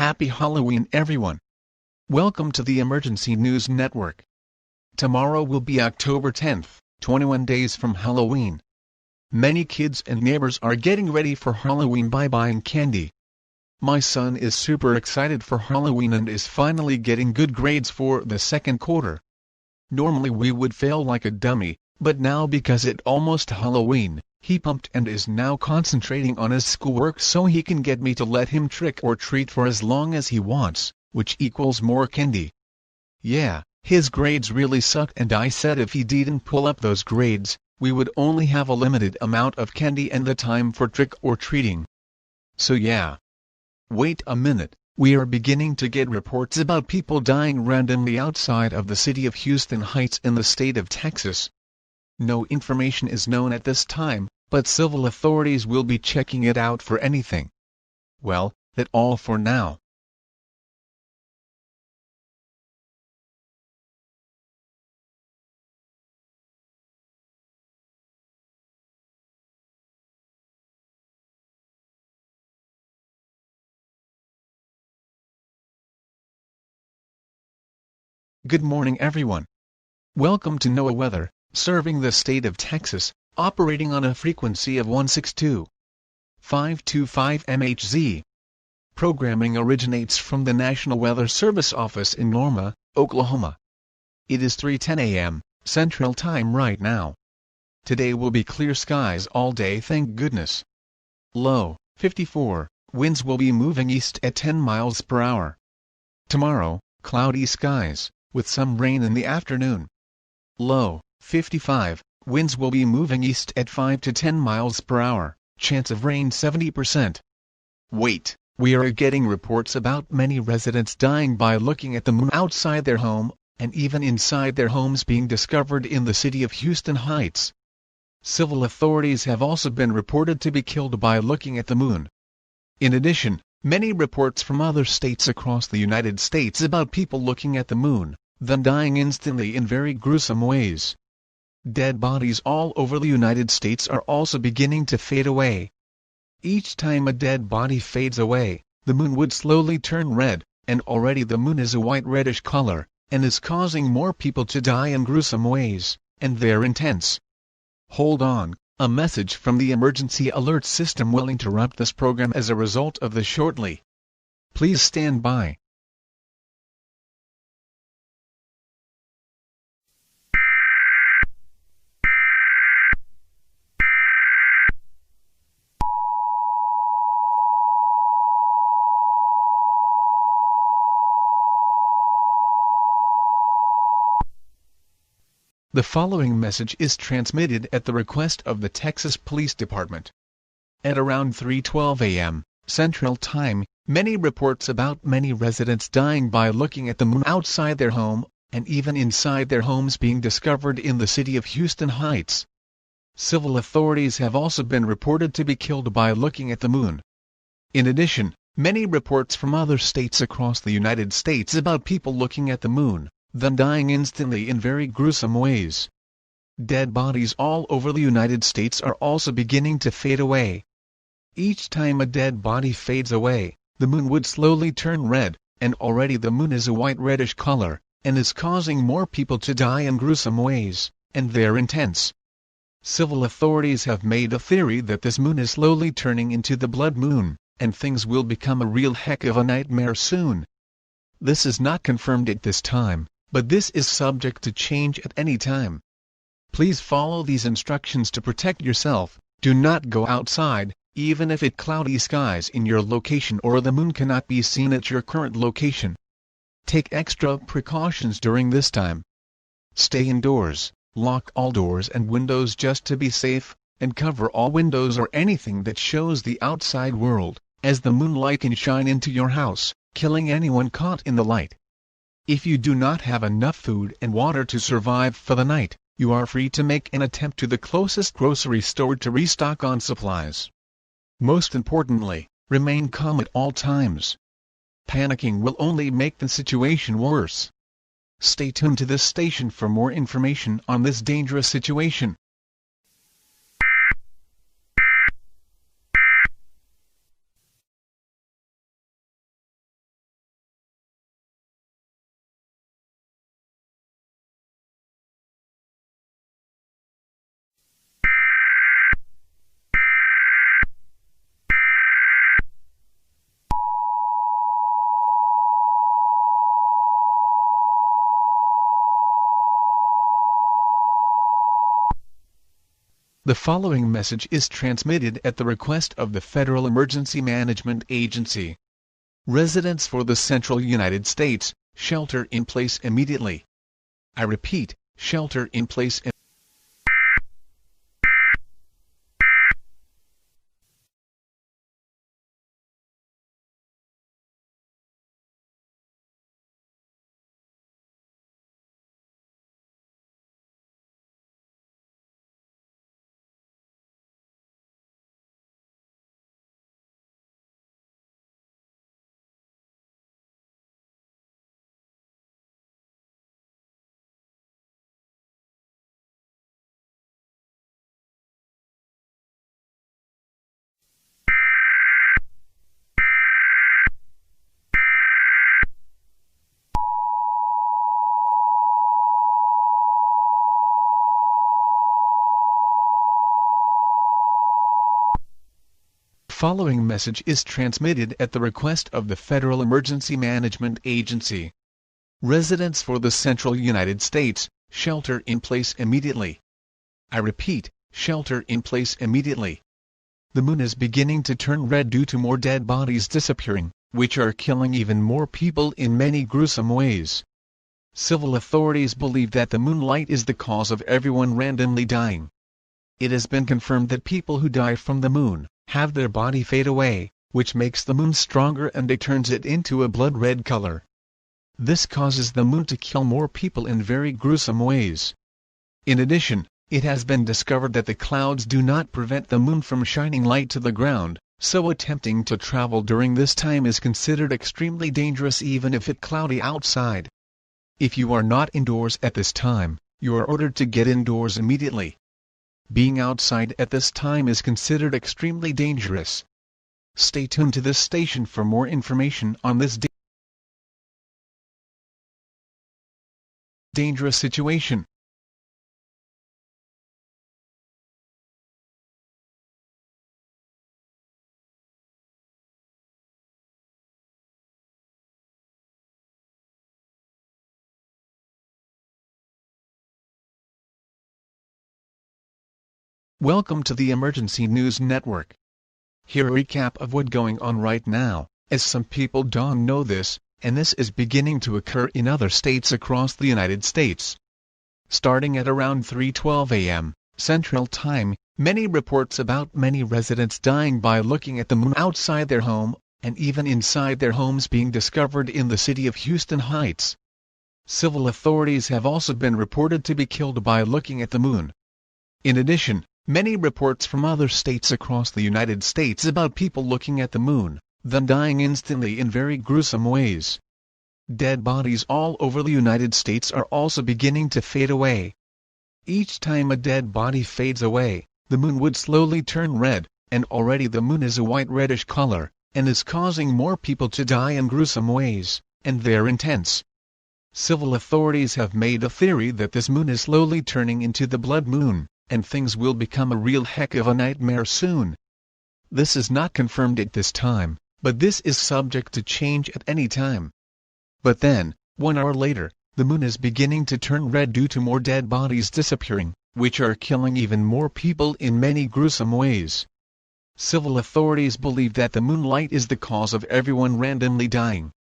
Happy Halloween everyone! Welcome to the Emergency News Network. Tomorrow will be October 10th, 21 days from Halloween. Many kids and neighbors are getting ready for Halloween by buying candy. My son is super excited for Halloween and is finally getting good grades for the second quarter. Normally we would fail like a dummy, but now because it's almost Halloween, he pumped and is now concentrating on his schoolwork so he can get me to let him trick or treat for as long as he wants, which equals more candy. Yeah, his grades really sucked and I said if he didn't pull up those grades, we would only have a limited amount of candy and the time for trick or treating. So yeah. Wait a minute, we are beginning to get reports about people dying randomly outside of the city of Houston Heights in the state of Texas. No information is known at this time, but civil authorities will be checking it out for anything. Well, that's all for now. Good morning everyone. Welcome to NOAA Weather, serving the state of Texas, operating on a frequency of 162.525 MHz. Programming originates from the National Weather Service office in Norma, Oklahoma. It is 3:10 a.m. Central Time right now. Today will be clear skies all day, thank goodness. Low, 54, winds will be moving east at 10 miles per hour. Tomorrow, cloudy skies, with some rain in the afternoon. Low, 55, winds will be moving east at 5 to 10 miles per hour, chance of rain 70%. Wait, we are getting reports about many residents dying by looking at the moon outside their home, and even inside their homes being discovered in the city of Houston Heights. Civil authorities have also been reported to be killed by looking at the moon. In addition, many reports from other states across the United States about people looking at the moon, then dying instantly in very gruesome ways. Dead bodies all over the United States are also beginning to fade away. Each time a dead body fades away, the moon would slowly turn red, and already the moon is a white-reddish color, and is causing more people to die in gruesome ways, and they're intense. Hold on, a message from the emergency alert system will interrupt this program as a result of this shortly. Please stand by. The following message is transmitted at the request of the Texas Police Department. At around 3:12 a.m. Central Time, many reports about many residents dying by looking at the moon outside their home, and even inside their homes being discovered in the city of Houston Heights. Civil authorities have also been reported to be killed by looking at the moon. In addition, many reports from other states across the United States about people looking at the moon, then dying instantly in very gruesome ways. Dead bodies all over the United States are also beginning to fade away. Each time a dead body fades away, the moon would slowly turn red, and already the moon is a white-reddish color, and is causing more people to die in gruesome ways, and they're intense. Civil authorities have made a theory that this moon is slowly turning into the blood moon, and things will become a real heck of a nightmare soon. This is not confirmed at this time, but this is subject to change at any time. Please follow these instructions to protect yourself. Do not go outside, even if it's cloudy skies in your location or the moon cannot be seen at your current location. Take extra precautions during this time. Stay indoors, lock all doors and windows just to be safe, and cover all windows or anything that shows the outside world, as the moonlight can shine into your house, killing anyone caught in the light. If you do not have enough food and water to survive for the night, you are free to make an attempt to the closest grocery store to restock on supplies. Most importantly, remain calm at all times. Panicking will only make the situation worse. Stay tuned to this station for more information on this dangerous situation. The following message is transmitted at the request of the Federal Emergency Management Agency. Residents for the Central United States, shelter in place immediately. I repeat, shelter in place immediately. Following message is transmitted at the request of the Federal Emergency Management Agency. Residents for the Central United States, shelter in place immediately. I repeat, shelter in place immediately. The moon is beginning to turn red due to more dead bodies disappearing, which are killing even more people in many gruesome ways. Civil authorities believe that the moonlight is the cause of everyone randomly dying. It has been confirmed that people who die from the moon have their body fade away, which makes the moon stronger and it turns it into a blood red color. This causes the moon to kill more people in very gruesome ways. In addition, it has been discovered that the clouds do not prevent the moon from shining light to the ground, so attempting to travel during this time is considered extremely dangerous even if it's cloudy outside. If you are not indoors at this time, you are ordered to get indoors immediately. Being outside at this time is considered extremely dangerous. Stay tuned to this station for more information on this dangerous situation. Welcome to the Emergency News Network. Here a recap of what's going on right now, as some people don't know this, and this is beginning to occur in other states across the United States. Starting at around 3:12 a.m. Central Time, many reports about many residents dying by looking at the moon outside their home, and even inside their homes being discovered in the city of Houston Heights. Civil authorities have also been reported to be killed by looking at the moon. In addition, many reports from other states across the United States about people looking at the moon, then dying instantly in very gruesome ways. Dead bodies all over the United States are also beginning to fade away. Each time a dead body fades away, the moon would slowly turn red, and already the moon is a white-reddish color, and is causing more people to die in gruesome ways, and they're intense. Civil authorities have made a theory that this moon is slowly turning into the blood moon, and things will become a real heck of a nightmare soon. This is not confirmed at this time, but this is subject to change at any time. But then, 1 hour later, the moon is beginning to turn red due to more dead bodies disappearing, which are killing even more people in many gruesome ways. Civil authorities believe that the moonlight is the cause of everyone randomly dying.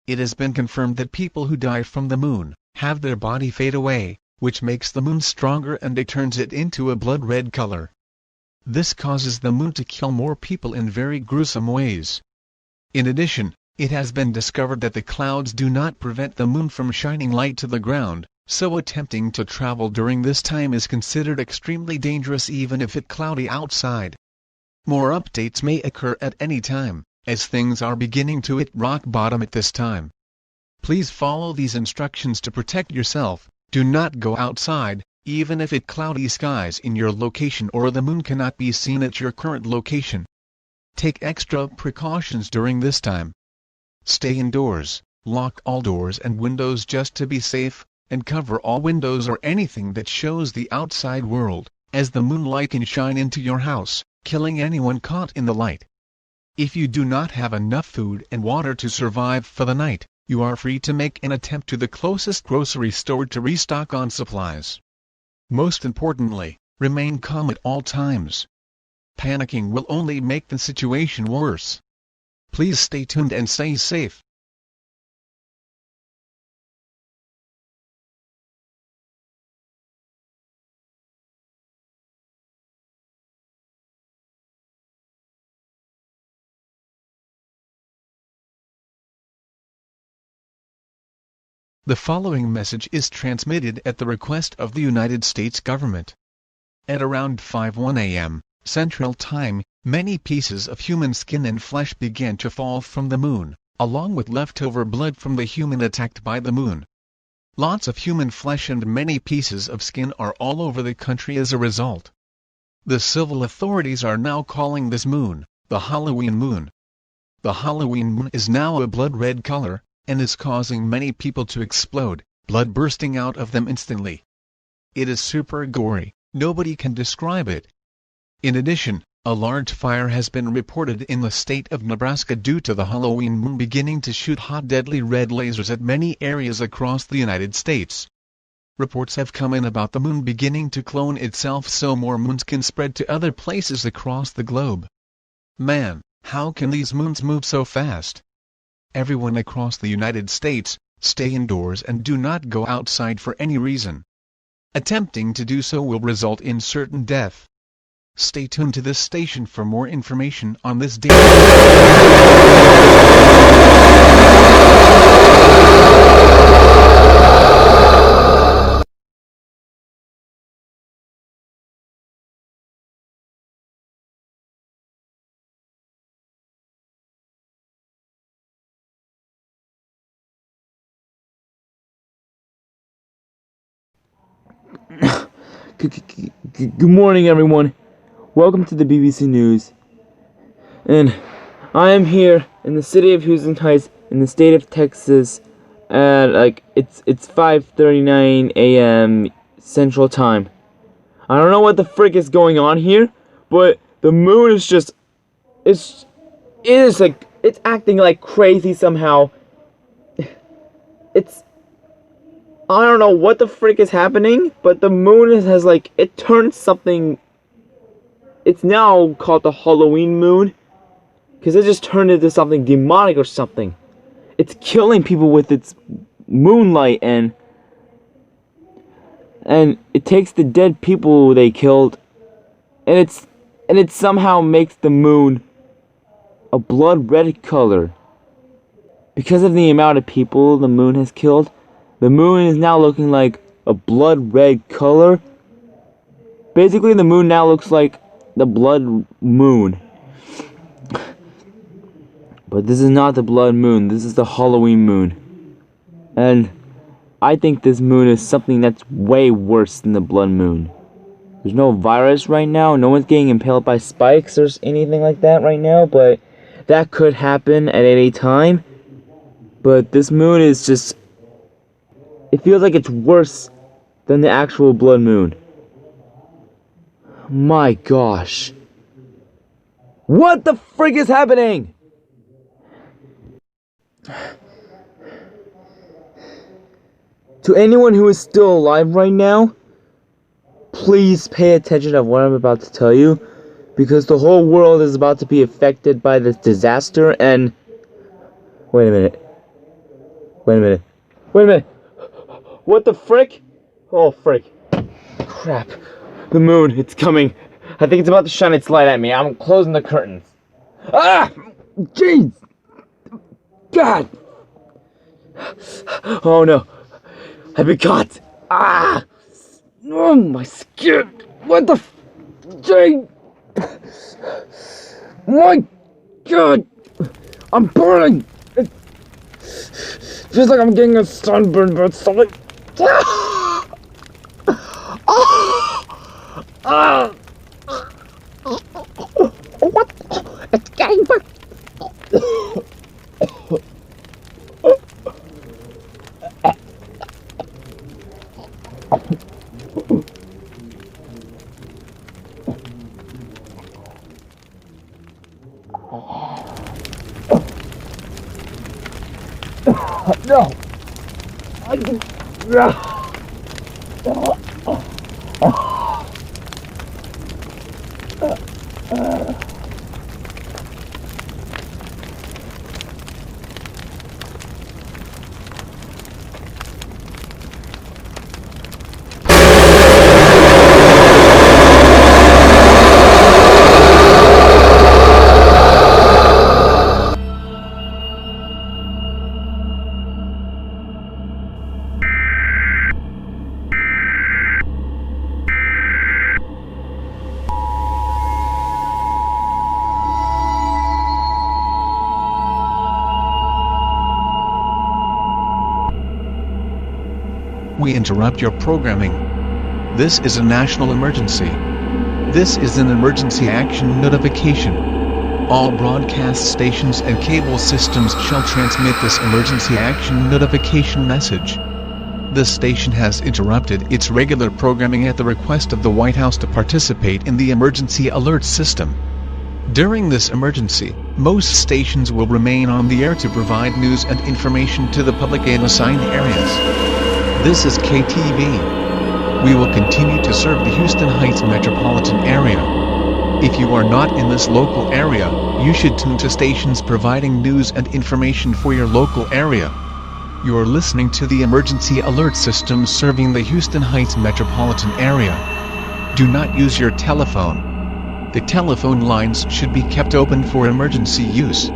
It has been confirmed that people who die from the moon have their body fade away, which makes the moon stronger and it turns it into a blood red color. This causes the moon to kill more people in very gruesome ways. In addition, it has been discovered that the clouds do not prevent the moon from shining light to the ground, so attempting to travel during this time is considered extremely dangerous even if it's cloudy outside. More updates may occur at any time, as things are beginning to hit rock bottom at this time. Please follow these instructions to protect yourself. Do not go outside, even if it's cloudy skies in your location or the moon cannot be seen at your current location. Take extra precautions during this time. Stay indoors, lock all doors and windows just to be safe, and cover all windows or anything that shows the outside world, as the moonlight can shine into your house, killing anyone caught in the light. If you do not have enough food and water to survive for the night, you are free to make an attempt to the closest grocery store to restock on supplies. Most importantly, Remain calm at all times. Panicking will only make the situation worse. Please stay tuned and stay safe. The following message is transmitted at the request of the United States government. At around 5:01 a.m. Central Time, many pieces of human skin and flesh began to fall from the moon, along with leftover blood from the human attacked by the moon. Lots of human flesh and many pieces of skin are all over the country as a result. The civil authorities are now calling this moon the Halloween moon. The Halloween moon is now a blood red color, and is causing many people to explode, blood bursting out of them instantly. It is super gory. Nobody can describe it. In addition, a large fire has been reported in the state of Nebraska due to the Halloween moon beginning to shoot hot deadly red lasers at many areas across the United States. Reports have come in about the moon beginning to clone itself so more moons can spread to other places across the globe. Man, how can these moons move so fast? Everyone across the United States, stay indoors and do not go outside for any reason. Attempting to do so will result in certain death. Stay tuned to this station for more information on this day. Good morning, everyone. Welcome to the BBC News. And I am here in the city of Houston Heights in the state of Texas at it's 5:39 a.m. Central Time. I don't know what the frick is going on here, but the moon is just it's acting like crazy somehow. I don't know what the frick is happening, but the moon has it turned something. It's now called the Halloween moon, because it just turned into something demonic or something. It's killing people with its moonlight, and it takes the dead people they killed, and it somehow makes the moon a blood red color. Because of the amount of people the moon has killed, the moon is now looking like a blood red color. Basically, the moon now looks like the blood moon. But this is not the blood moon. This is the Halloween moon. And I think this moon is something that's way worse than the blood moon. There's no virus right now. No one's getting impaled by spikes or anything like that right now. But that could happen at any time. But this moon is just... it feels like it's worse than the actual blood moon. My gosh. What the frick is happening? To anyone who is still alive right now, please pay attention to what I'm about to tell you, because the whole world is about to be affected by this disaster. And wait a minute. What the frick? Oh, frick. Crap. The moon, it's coming. I think it's about to shine its light at me. I'm closing the curtains. Ah! Jeez! God! Oh no. I've been caught. Ah! Oh, my skin. What the jeez! My God! I'm burning! It feels like I'm getting a sunburn, but something. What? It's getting back. No. I can. we interrupt your programming. This is a national emergency. This is an emergency action notification. All broadcast stations and cable systems shall transmit this emergency action notification message. This station has interrupted its regular programming at the request of the White House to participate in the emergency alert system. During this emergency, most stations will remain on the air to provide news and information to the public in assigned areas. This is KTV. We will continue to serve the Houston Heights metropolitan area. If you are not in this local area, you should tune to stations providing news and information for your local area. You are listening to the emergency alert system serving the Houston Heights metropolitan area. Do not use your telephone. The telephone lines should be kept open for emergency use.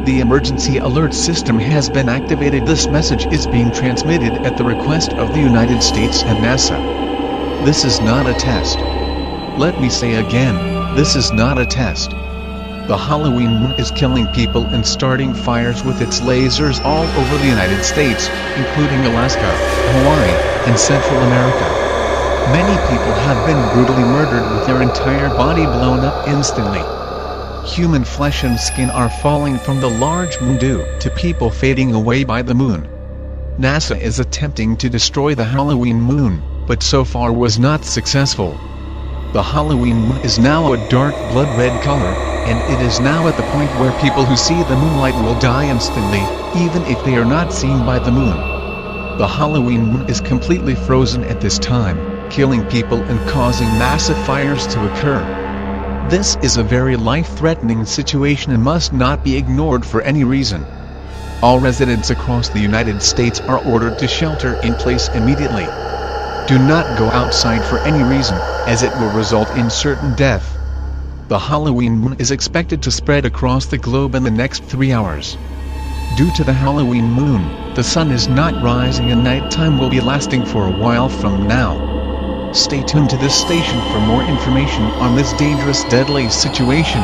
The emergency alert system has been activated. This message is being transmitted at the request of the United States and NASA. This is not a test. Let me say again, this is not a test. The Halloween moon is killing people and starting fires with its lasers all over the United States, including Alaska, Hawaii, and Central America. Many people have been brutally murdered with their entire body blown up instantly. Human flesh and skin are falling from the large moon due to people fading away by the moon. NASA is attempting to destroy the Halloween moon, but so far was not successful. The Halloween moon is now a dark blood red color, and it is now at the point where people who see the moonlight will die instantly, even if they are not seen by the moon. The Halloween moon is completely frozen at this time, killing people and causing massive fires to occur. This is a very life-threatening situation and must not be ignored for any reason. All residents across the United States are ordered to shelter in place immediately. Do not go outside for any reason, as it will result in certain death. The Halloween moon is expected to spread across the globe in the next 3 hours. Due to the Halloween moon, the sun is not rising and nighttime will be lasting for a while from now. Stay tuned to this station for more information on this dangerous, deadly situation.